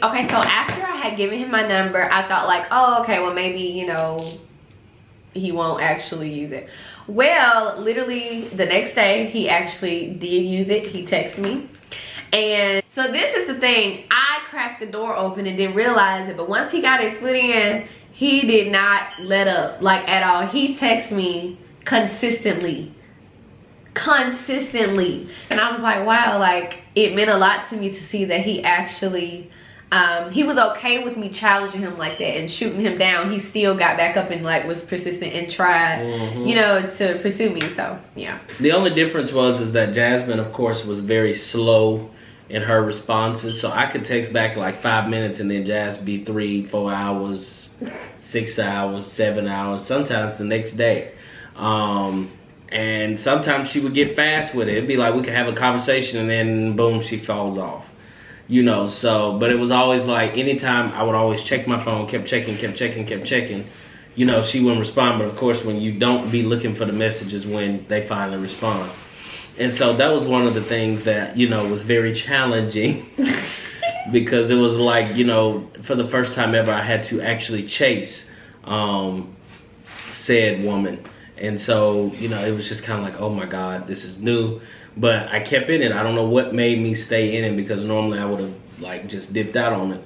Okay, so after I had given him my number, I thought like, oh, okay, well maybe, you know, he won't actually use it. Well, literally the next day, he actually did use it. He texted me. And so this is the thing. I cracked the door open and didn't realize it. But once he got his foot in, he did not let up, like, at all. He texted me consistently. And I was like, wow, like, it meant a lot to me to see that he actually... he was okay with me challenging him like that and shooting him down. He still got back up and like was persistent and tried, you know, to pursue me. So yeah. The only difference is that Jasmine, of course, was very slow in her responses. So I could text back like 5 minutes and then Jazz be 3, 4 hours, 6 hours, 7 hours, sometimes the next day. And sometimes she would get fast with it. It'd be like we could have a conversation and then boom, she falls off. You know, so, but it was always like, anytime I would always check my phone, kept checking. You know, she wouldn't respond, but of course, when you don't be looking for the messages when they finally respond. And so that was one of the things that, you know, was very challenging because it was like, you know, for the first time ever, I had to actually chase said woman. And so, you know, it was just kind of like, oh my God, this is new. But I kept in it. I don't know what made me stay in it because normally I would have like just dipped out on it.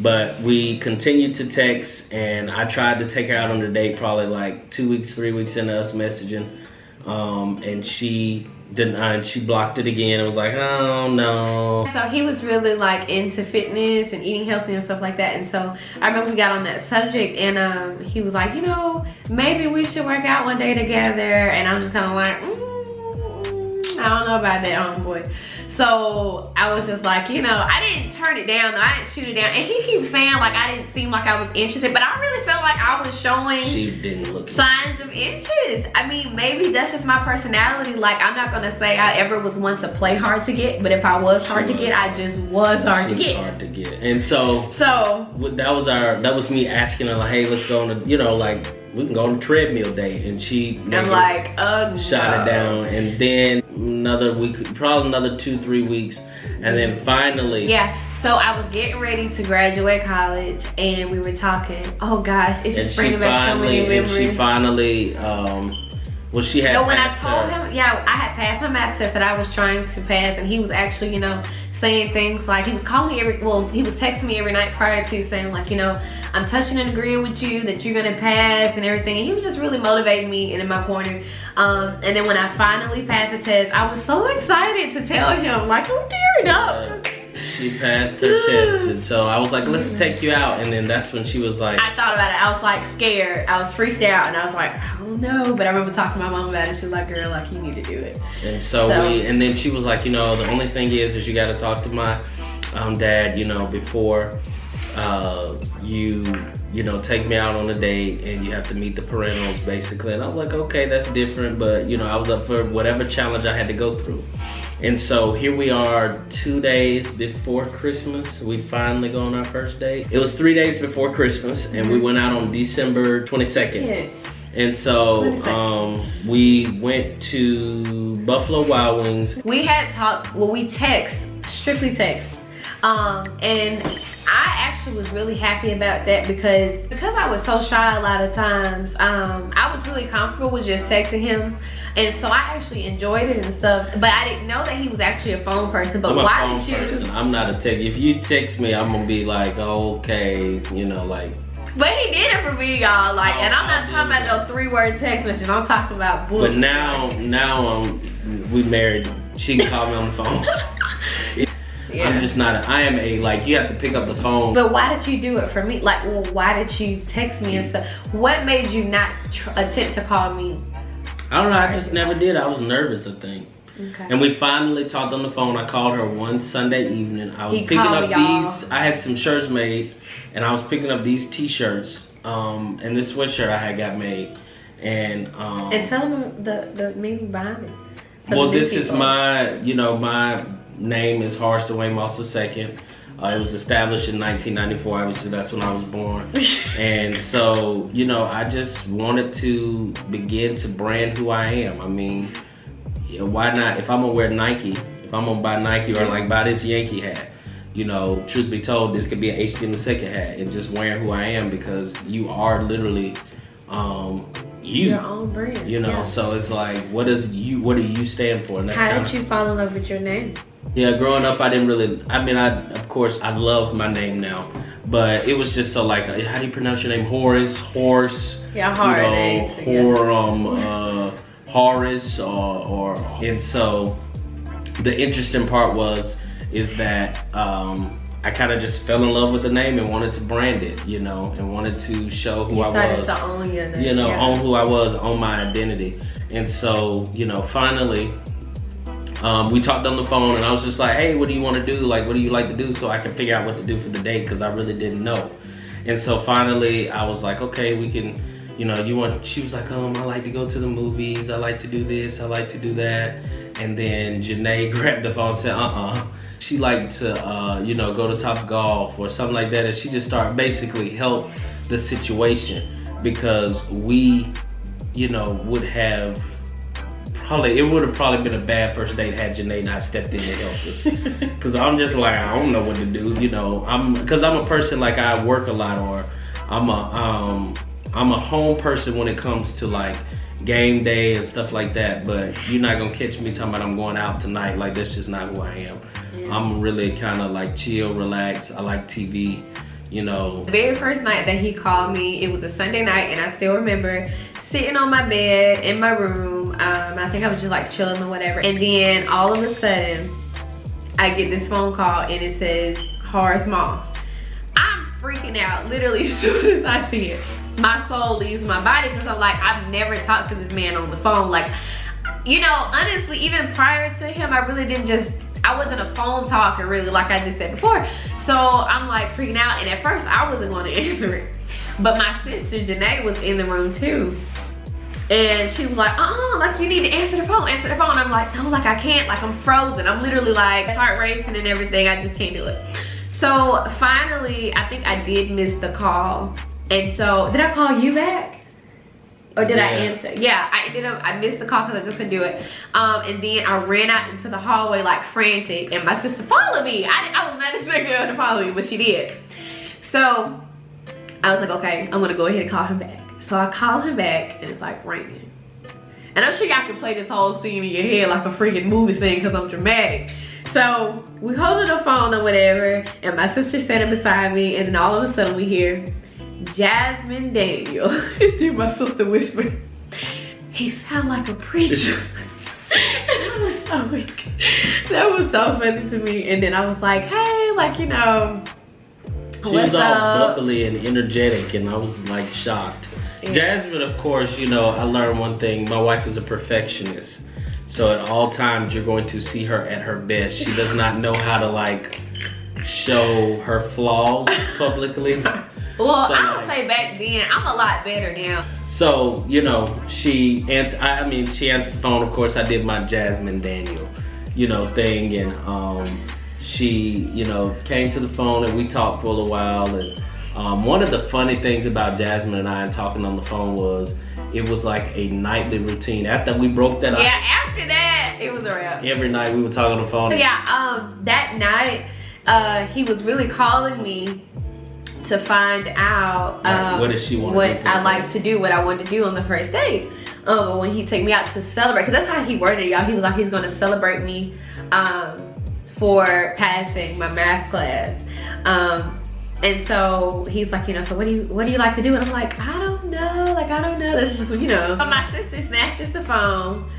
But we continued to text, and I tried to take her out on a date probably like 2 weeks, 3 weeks into us messaging. And she didn't, she blocked it again. It was like, oh no. So he was really like into fitness and eating healthy and stuff like that. And so I remember we got on that subject and he was like, you know, maybe we should work out one day together. And I'm just kind of like, I don't know about that, homeboy. So I was just like, you know, I didn't turn it down though. I didn't shoot it down. And he keeps saying like I didn't seem like I was interested, but I really felt like I was showing signs of interest. I mean, maybe that's just my personality. Like, I'm not gonna say I ever was one to play hard to get, but if I was hard to get, I just was hard to get. And so that was me asking her like, hey, let's go on a, you know, like we can go on a treadmill date, and she shot it down. And then another week, probably another 2-3 weeks, and then finally, so I was getting ready to graduate college, and we were talking. Oh gosh, it's just bringing back so many memories. And she finally, well, she had. No, when I told him, I had passed my math test that I was trying to pass, and he was actually, you know, saying things like, he was calling me he was texting me every night prior to, saying like, you know, I'm touching and agreeing with you that you're gonna pass and everything. And he was just really motivating me and in my corner. And then when I finally passed the test, I was so excited to tell him, like, I'm tearing up. She passed her test, and so I was like, let's take you out. And then that's when she was like, I thought about it. I was like scared. I was freaked out, and I was like, I don't know. But I remember talking to my mom about it. She was like, girl, like, you need to do it. And so and then she was like, you know, the only thing is you got to talk to my dad, you know, before you know, take me out on a date, and you have to meet the parentals basically. And I was like, okay, that's different, but you know, I was up for whatever challenge I had to go through. And so here we are 2 days before Christmas. We finally go on our first date. It was 3 days before Christmas, and we went out on December 22nd. Yeah. And so we went to Buffalo Wild Wings. We had talked, well, we strictly text. And I actually was really happy about that because I was so shy a lot of times. I was really comfortable with just texting him, and so I actually enjoyed it and stuff. But I didn't know that he was actually a phone person. But why did you? I'm not a text. If you text me, I'm gonna be like, okay, you know, like. But he did it for me, y'all. Like, and I'm not talking about no 3-word text message. I'm talking about bullshit. But now we married. She can call me on the phone. Yeah. I'm just not I am a, like, you have to pick up the phone. But why did you do it for me? Like, well, why did you text me and stuff? What made you not attempt to call me? I don't know, I just never did. I was nervous, I think. Okay. And we finally talked on the phone. I called her one Sunday evening. I was picking up these, I had some shirts made, and I was picking up these t-shirts, and this sweatshirt I had got made. And tell them the meaning behind it. Well, this is my, you know, my name is Horace Dwayne Moss II. It was established in 1994. Obviously, that's when I was born. And so, you know, I just wanted to begin to brand who I am. I mean, you know, why not? If I'm gonna wear Nike, if I'm gonna buy Nike or like buy this Yankee hat, you know, truth be told, this could be an HTM II hat, and just wearing who I am, because you are literally your own brand. You know, yeah. So it's like, what do you stand for? And that's how did you fall in love with your name? Yeah, growing up, I didn't really, I mean, of course, I love my name now, but it was just so like, how do you pronounce your name? Horse. Yeah, hard names. Horace, and so the interesting part is that I kind of just fell in love with the name and wanted to brand it, you know, and wanted to show who I was. To own your name. You know, own who I was, own my identity. And so, you know, finally, we talked on the phone, and I was just like, hey, what do you want to do? Like, what do you like to do? So I can figure out what to do for the day, because I really didn't know. And so finally, I was like, okay, we can, you know, she was like, I like to go to the movies. I like to do this. I like to do that. And then Janae grabbed the phone and said, She liked to, you know, go to Top Golf or something like that. And she just started basically help the situation, because we, you know, would have it would have probably been a bad first date had Janae not stepped in to help us. Because I'm just like, I don't know what to do, you know. Because I'm a person, like, I work a lot, or I'm a home person when it comes to like game day and stuff like that. But you're not gonna catch me talking about I'm going out tonight. Like, that's just not who I am. Yeah. I'm really kind of like chill, relax. I like TV. You know, the very first night that he called me, it was a Sunday night, and I still remember sitting on my bed in my room. I think I was just like chilling or whatever, and then all of a sudden I get this phone call, and it says Horace Moss. I'm freaking out literally as soon as I see it. My soul leaves my body, because I'm like, I've never talked to this man on the phone. Like, you know, honestly, even prior to him, I wasn't a phone talker really, like I just said before. So I'm like freaking out, and at first I wasn't going to answer it. But my sister Janae was in the room too. And she was like, like, you need to answer the phone, answer the phone. I'm like, no, like I can't, like I'm frozen. I'm literally like heart racing and everything. I just can't do it. So finally, I think I did miss the call. And so, did I call you back? Or did I answer? Yeah, I missed the call because I just couldn't do it. And then I ran out into the hallway like frantic, and my sister followed me. I was not expecting her to follow me, but she did. So I was like, okay, I'm gonna go ahead and call him back. So I call him back, and it's like ringing. And I'm sure y'all can play this whole scene in your head like a freaking movie scene, because I'm dramatic. So we hold the phone or whatever, and my sister's standing beside me, and then all of a sudden we hear Jasmine Daniel. My sister whispered, he sound like a preacher. And I was so weak. That was so funny to me. And then I was like, hey, like, you know, she was all bubbly and energetic, and I was like shocked. Yeah. Jasmine, of course, you know, I learned one thing. My wife is a perfectionist. So at all times you're going to see her at her best. She does not know how to like show her flaws publicly. Well, so, I would say back then, I'm a lot better now. So, you know, she answered the phone. Of course, I did my Jasmine Daniel, you know, thing. And she, you know, came to the phone, and we talked for a little while. And one of the funny things about Jasmine and I talking on the phone was, it was like a nightly routine. After we broke that up. Yeah, after that, it was a wrap. Every night we would talk on the phone. So yeah, that night, he was really calling me to find out what did she want what I like to do, what I wanted to do on the first date. But when he took me out to celebrate, because that's how he worded it, y'all. He was like, he's going to celebrate me for passing my math class. And so he's like, you know, so what do you like to do? And I'm like, I don't know. Like, I don't know. This is just, you know. But my sister snatches the phone,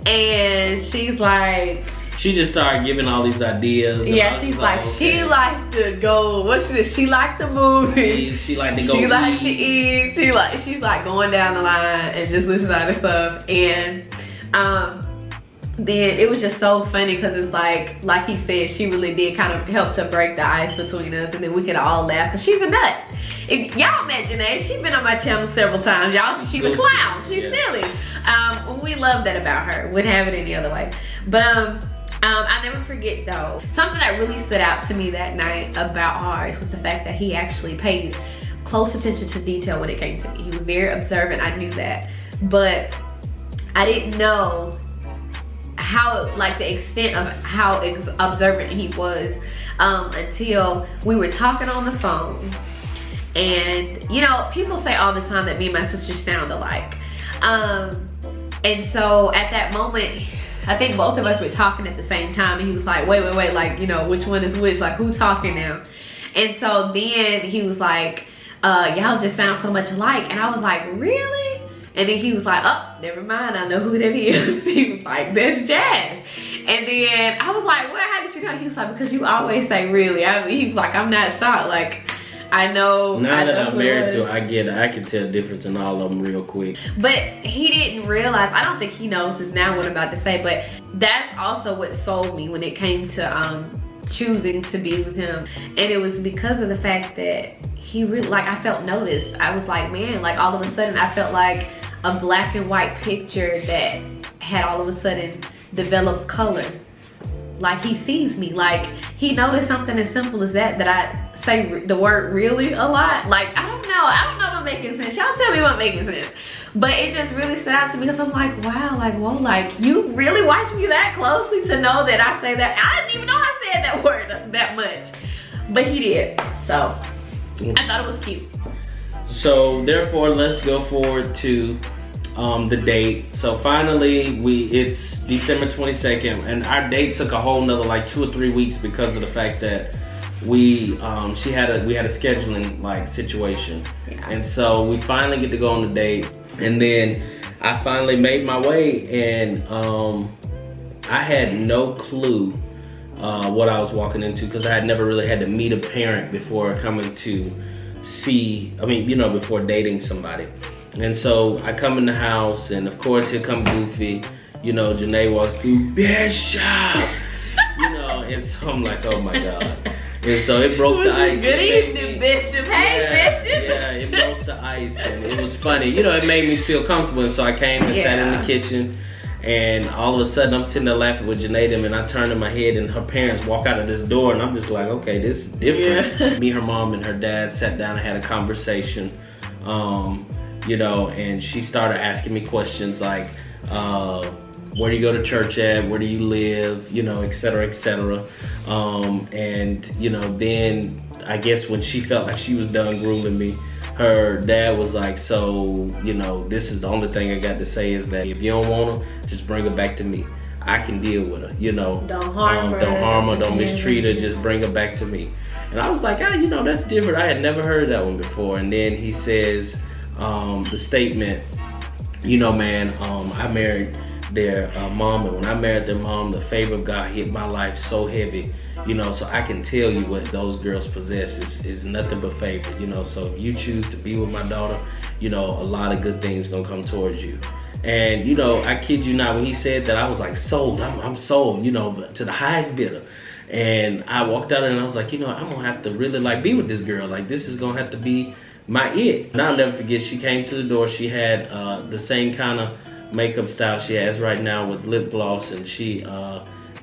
and she's like, she just started giving all these ideas. Yeah, she's like, okay. She liked to go, what's this? She liked the movie. She liked to go She liked to eat. She's like going down the line and just listening to other stuff. And then it was just so funny, because it's like he said, she really did kind of help to break the ice between us, and then we could all laugh, because she's a nut. If y'all met Janae, she's been on my channel several times, y'all. She's a clown. She's silly. We love that about her. Wouldn't have it any other way. But I never forget though, something that really stood out to me that night about ours was the fact that he actually paid close attention to detail when it came to me. He was very observant, I knew that. But I didn't know how, like the extent of how observant he was until we were talking on the phone. And you know, people say all the time that me and my sister sound alike. And so at that moment, I think both of us were talking at the same time, and he was like, wait, like, you know, which one is which, like who's talking now? And so then he was like, y'all just sound so much alike. And I was like, really? And then he was like, oh, never mind, I know who that is. He was like, that's Jazz. And then I was like, well, how did you know? He was like, because you always say really. He was like, I'm not shocked, like I know. Now that I'm married to, I can tell the difference in all of them real quick. But he didn't realize, I don't think he knows this now what I'm about to say, but that's also what sold me when it came to choosing to be with him. And it was because of the fact that he really, like, I felt noticed. I was like, man, like all of a sudden I felt like a black and white picture that had all of a sudden developed color. Like he sees me, like he noticed something as simple as that I say the word really a lot. Like I don't know if I'm making sense. Y'all tell me if I'm making sense. But it just really stood out to me because I'm like, wow, like whoa, like you really watch me that closely to know that I say that. I didn't even know I said that word that much, but he did. So I thought it was cute. So therefore, let's go forward to the date. So finally, it's December 22nd, and our date took a whole nother like 2 or 3 weeks because of the fact that we had a scheduling like situation. Yeah. And so we finally get to go on the date, and then I finally made my way, and I had no clue what I was walking into because I had never really had to meet a parent before coming to before dating somebody. And so I come in the house, and of course here come Goofy. You know, Janae walks through, Bishop! You know, and so I'm like, oh my God. And so it broke the ice. Good evening, Bishop. Hey, Bishop. Yeah, it broke the ice, and it was funny. You know, it made me feel comfortable, and so I came and sat in the kitchen, and all of a sudden I'm sitting there laughing with Janae, and I turn in my head, and her parents walk out of this door, and I'm just like, okay, this is different. Yeah. Me, her mom, and her dad sat down and had a conversation. You know, and she started asking me questions like, where do you go to church at? Where do you live? You know, et cetera, et cetera. And, you know, then I guess when she felt like she was done grooming me, her dad was like, so, you know, this is the only thing I got to say is that if you don't want her, just bring her back to me. I can deal with her, you know. Don't harm her. Don't harm her, don't mistreat her, just bring her back to me. And I was like, oh, you know, that's different. I had never heard that one before. And then he says, the statement, you know, man, I married their mom, and when I married their mom, the favor of God hit my life so heavy, you know, so I can tell you what those girls possess is nothing but favor, you know. So if you choose to be with my daughter, you know, a lot of good things gonna come towards you. And you know, I kid you not, when he said that, I was like sold. I'm sold, you know, to the highest bidder. And I walked out and I was like, you know, I'm gonna have to really like be with this girl. Like this is gonna have to be my it. And I'll never forget, she came to the door. She had the same kind of makeup style she has right now with lip gloss, and she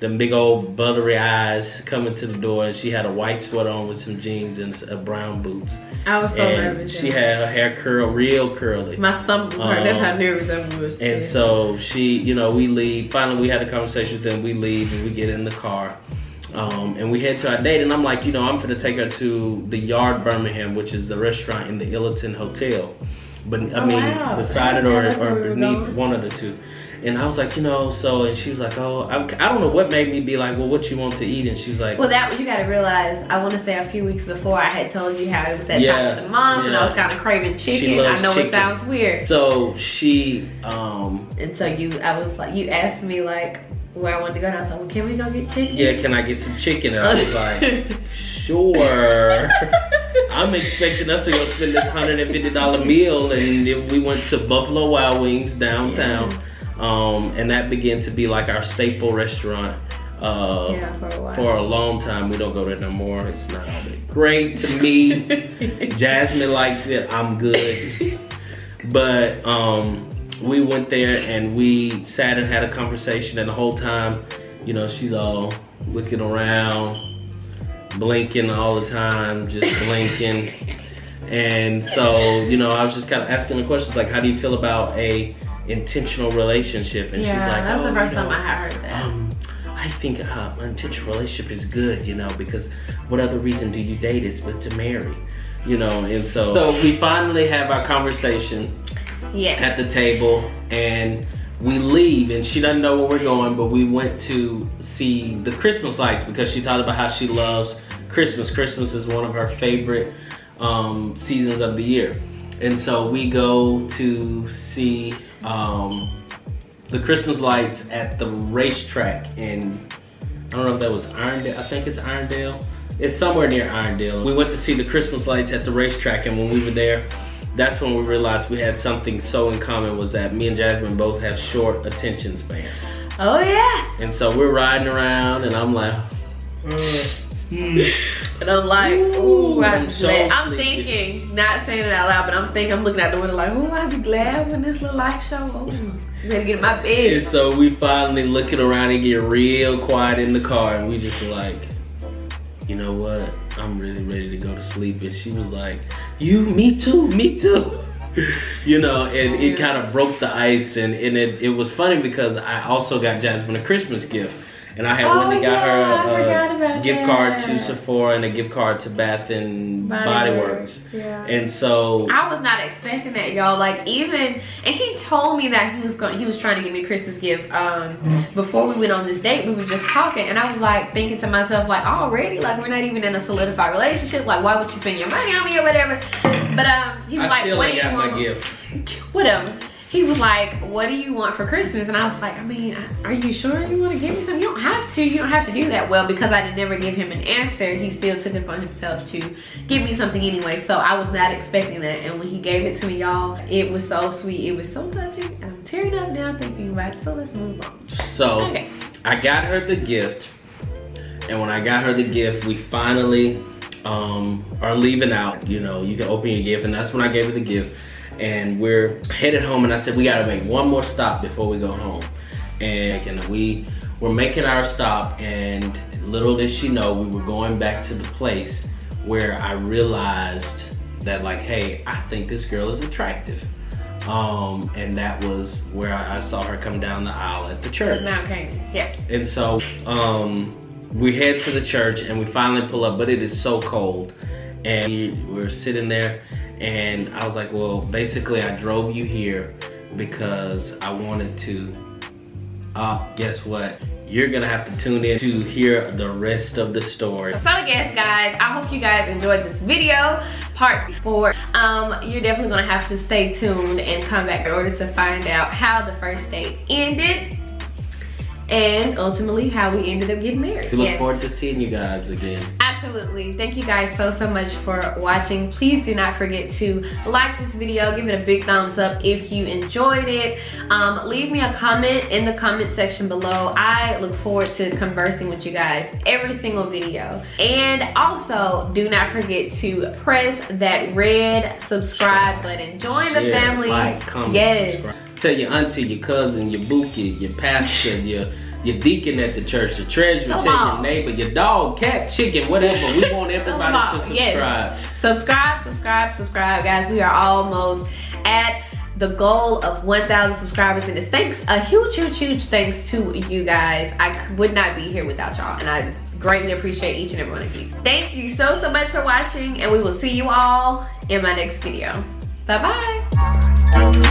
them big old buttery eyes coming to the door, and she had a white sweater on with some jeans and brown boots. I was so nervous. She had her hair curled, real curly. My stomach was hurt. That's how nervous I was. And so she, you know, we leave. Finally, we had a conversation with them. We leave and we get in the car. And we head to our date, and I'm like, you know, I'm gonna take her to the Yard Birmingham, which is the restaurant in the Illiton Hotel. But I mean, wow, beside it or beneath one of the two. And I was like, you know, so, and she was like, oh, I don't know what made me be like, well, what you want to eat? And she was like, well, that you gotta realize, I want to say a few weeks before I had told you how it was that time with the mom, and I was kind of craving chicken. I know chicken. It sounds weird. So she, and so I was like, you asked me like where I wanted to go, and I was like, well, can we go get chicken? Yeah, can I get some chicken? And I was like, sure. I'm expecting us to go spend this $150 meal, and then we went to Buffalo Wild Wings downtown. Yeah. And that began to be like our staple restaurant for a long time. We don't go there no more. It's not all that great to me. Jasmine likes it. I'm good. But we went there and we sat and had a conversation, and the whole time you know, she's all looking around, blinking all the time, just blinking. And so, you know, I was just kind of asking the questions like, how do you feel about a intentional relationship? And she's like, that's the first time I heard that. I think an intentional relationship is good, you know, because what other reason do you date is but to marry, you know? And so we finally have our conversation at the table, and we leave, and she doesn't know where we're going, but we went to see the Christmas lights because she talked about how she loves Christmas. Christmas is one of her favorite seasons of the year. And so we go to see the Christmas lights at the racetrack in, I don't know if that was Irondale, I think it's Irondale. It's somewhere near Irondale. We went to see the Christmas lights at the racetrack, and when we were there, that's when we realized we had something so in common, was that me and Jasmine both have short attention spans. Oh yeah. And so we're riding around, and I'm like, and I'm like, ooh, I'm so glad. I'm sleepy. thinking, not saying it out loud, but I'm looking out the window like, ooh, I'd be glad when this little light show over. Better get in my bed. And so we finally looking around and get real quiet in the car, and we just were like, you know what? I'm really ready to go to sleep. And she was like, me too. You know, and it kind of broke the ice, and it was funny because I also got Jasmine a Christmas gift. And I had went and got her a gift card to Sephora and a gift card to Bath and Body Works. Yeah. And so I was not expecting that, y'all. Like, and he told me that he was trying to give me a Christmas gift. Before we went on this date, we were just talking, and I was like thinking to myself, like, already, like, we're not even in a solidified relationship. Like, why would you spend your money on me or whatever? But he was like, what do you want? My gift. Whatever. He was like, what do you want for Christmas? And I was like, I mean, are you sure you want to give me something? You don't have to. You don't have to do that. Well, because I did never give him an answer, he still took it upon himself to give me something anyway. So I was not expecting that. And when he gave it to me, y'all, it was so sweet. It was so touching. And I'm tearing up now thinking about it. So let's move on. So I got her the gift. And when I got her the gift, we finally are leaving out. You know, you can open your gift. And that's when I gave her the gift. And we're headed home, and I said we gotta make one more stop before we go home. And we were making our stop, and little did she know we were going back to the place where I realized that, like, hey, I think this girl is attractive. And that was where I saw her come down the aisle at the church. Yeah. And so we head to the church, and we finally pull up, but it is so cold, and we're sitting there. And I was like, well, basically I drove you here because I wanted to, guess what? You're gonna have to tune in to hear the rest of the story. So yes, guys, I hope you guys enjoyed this video, part 4. You're definitely gonna have to stay tuned and come back in order to find out how the first date ended, and ultimately how we ended up getting married. We look forward to seeing you guys again. Absolutely. Thank you guys so much for watching. Please do not forget to like this video, give it a big thumbs up if you enjoyed it. Leave me a comment in the comment section below. I look forward to conversing with you guys every single video. And also, do not forget to press that red subscribe button. Join the family. Like, comment, subscribe. Tell your auntie, your cousin, your bookie, your pastor, your deacon at the church, the treasurer, tell your neighbor, your dog, cat, chicken, whatever. We want everybody to subscribe. Yes. Subscribe, guys. We are almost at the goal of 1,000 subscribers, and it's a huge thanks to you guys. I would not be here without y'all, and I greatly appreciate each and every one of you. Thank you so much for watching, and we will see you all in my next video. Bye-bye.